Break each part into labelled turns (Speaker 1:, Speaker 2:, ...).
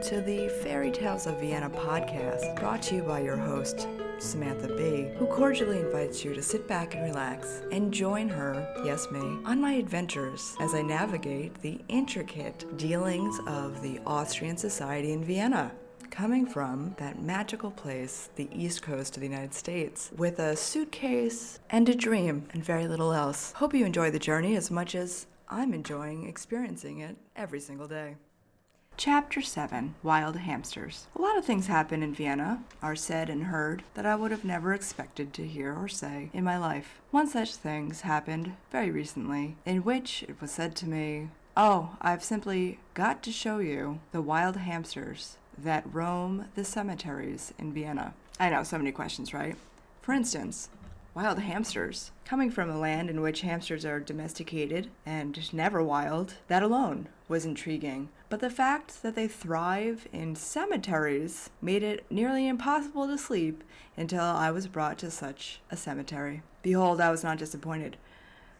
Speaker 1: to the Fairy Tales of Vienna podcast, brought to you by your host, Samantha B., who cordially invites you to sit back and relax and join her, yes me, on my adventures as I navigate the intricate dealings of the Austrian society in Vienna, coming from that magical place, the East Coast of the United States, with a suitcase and a dream and very little else. Hope you enjoy the journey as much as I'm enjoying experiencing it every single day. Chapter 7, Wild Hamsters. A lot of things happen in Vienna, are said and heard, that I would have never expected to hear or say in my life. One such thing happened very recently, in which it was said to me, "Oh, I've simply got to show you the wild hamsters that roam the cemeteries in Vienna." I know, so many questions, right? For instance, wild hamsters. Coming from a land in which hamsters are domesticated and never wild, that alone was intriguing. But the fact that they thrive in cemeteries made it nearly impossible to sleep until I was brought to such a cemetery. Behold, I was not disappointed,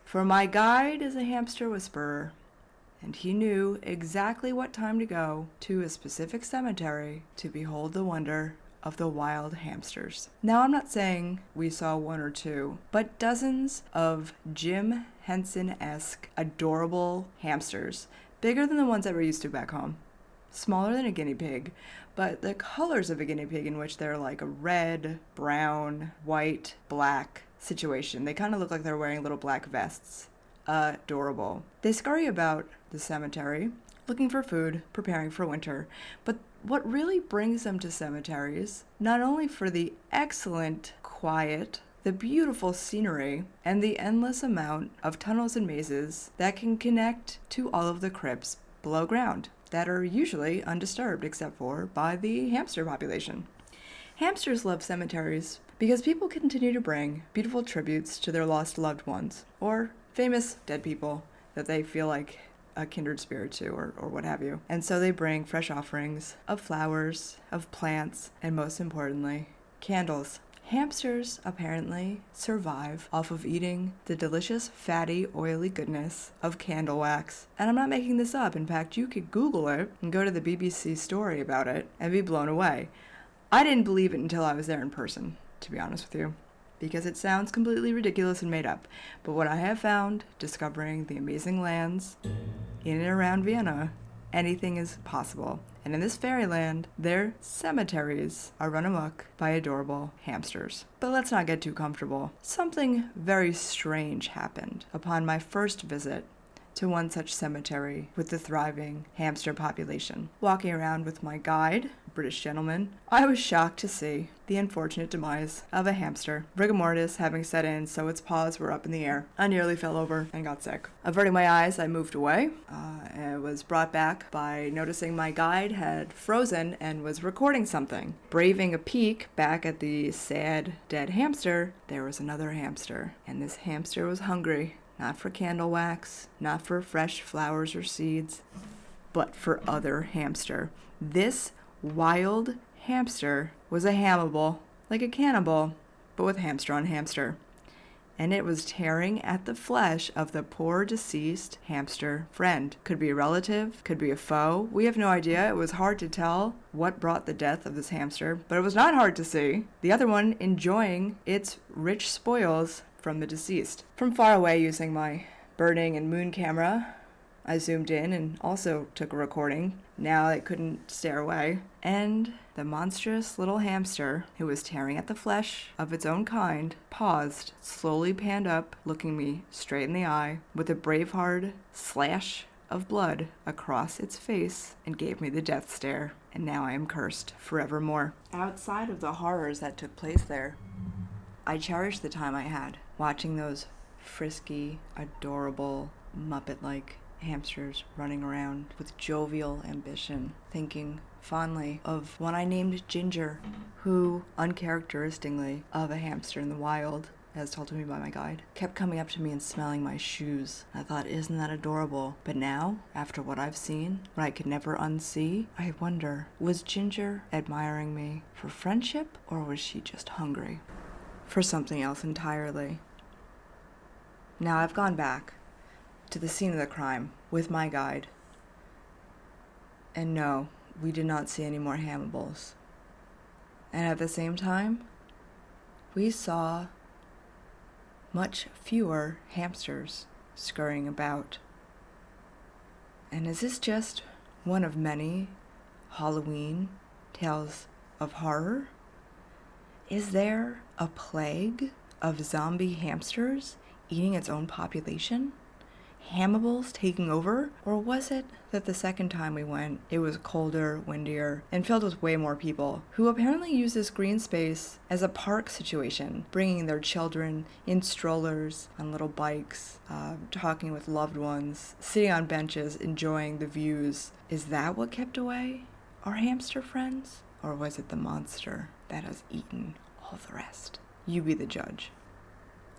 Speaker 1: for my guide is a hamster whisperer, and he knew exactly what time to go to a specific cemetery to behold the wonder of the wild hamsters. Now, I'm not saying we saw one or two, but dozens of Jim Henson-esque adorable hamsters, bigger than the ones that we're used to back home, smaller than a guinea pig, but the colors of a guinea pig, in which they're like a red, brown, white, black situation. They kind of look like they're wearing little black vests. Adorable. They scurry about the cemetery, looking for food, preparing for winter. But what really brings them to cemeteries, not only for the excellent quiet, the beautiful scenery, and the endless amount of tunnels and mazes that can connect to all of the crypts below ground that are usually undisturbed except for by the hamster population. Hamsters love cemeteries because people continue to bring beautiful tributes to their lost loved ones or famous dead people that they feel like a kindred spirit to, or what have you. And so they bring fresh offerings of flowers, of plants, and most importantly, candles. Hamsters apparently survive off of eating the delicious, fatty, oily goodness of candle wax. And I'm not making this up. In fact, you could Google it and go to the BBC story about it and be blown away. I didn't believe it until I was there in person, to be honest with you, because it sounds completely ridiculous and made up. But what I have found, discovering the amazing lands in and around Vienna, anything is possible. And in this fairyland, their cemeteries are run amok by adorable hamsters. But let's not get too comfortable. Something very strange happened upon my first visit to one such cemetery with the thriving hamster population. Walking around with my guide, a British gentleman, I was shocked to see the unfortunate demise of a hamster, rigor mortis having set in so its paws were up in the air. I nearly fell over and got sick. Averting my eyes, I moved away. I was brought back by noticing my guide had frozen and was recording something. Braving a peek back at the sad, dead hamster, there was another hamster, and this hamster was hungry. Not for candle wax, not for fresh flowers or seeds, but for other hamster. This wild hamster was a hamable, like a cannibal, but with hamster on hamster. And it was tearing at the flesh of the poor deceased hamster friend. Could be a relative, could be a foe. We have no idea. It was hard to tell what brought the death of this hamster, but it was not hard to see the other one enjoying its rich spoils from the deceased. From far away, using my birding and moon camera, I zoomed in and also took a recording. Now I couldn't stare away. And the monstrous little hamster, who was tearing at the flesh of its own kind, paused, slowly panned up, looking me straight in the eye, with a Braveheart slash of blood across its face, and gave me the death stare. And now I am cursed forevermore. Outside of the horrors that took place there, I cherished the time I had watching those frisky, adorable, Muppet-like hamsters running around with jovial ambition, thinking fondly of one I named Ginger, who, uncharacteristically of a hamster in the wild, as told to me by my guide, kept coming up to me and smelling my shoes. I thought, isn't that adorable? But now, after what I've seen, what I could never unsee, I wonder, was Ginger admiring me for friendship, or was she just hungry for something else entirely? Now I've gone back to the scene of the crime with my guide. And no, we did not see any more hamables. And at the same time, we saw much fewer hamsters scurrying about. And is this just one of many Halloween tales of horror? Is there a plague of zombie hamsters eating its own population? Hamables taking over? Or was it that the second time we went, it was colder, windier, and filled with way more people who apparently use this green space as a park situation, bringing their children in strollers, on little bikes, talking with loved ones, sitting on benches, enjoying the views. Is that what kept away our hamster friends? Or was it the monster that has eaten all the rest? You be the judge.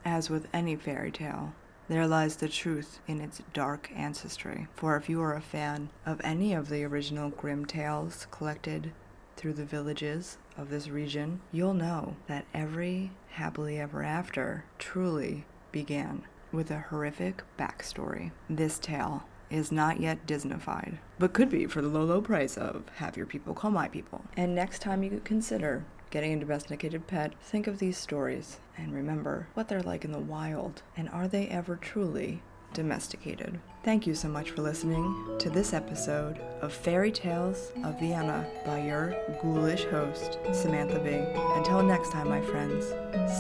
Speaker 1: As with any fairy tale, there lies the truth in its dark ancestry. For if you are a fan of any of the original grim tales collected through the villages of this region, you'll know that every happily ever after truly began with a horrific backstory. This tale is not yet Disneyfied, but could be for the low price of have your people call my people. And next time you consider getting a domesticated pet, think of these stories and remember what they're like in the wild, and are they ever truly domesticated? Thank you so much for listening to this episode of Fairy Tales of Vienna by your ghoulish host, Samantha B. Until next time, my friends,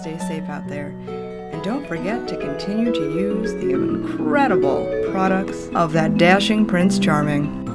Speaker 1: stay safe out there, and don't forget to continue to use the incredible products of that dashing Prince Charming.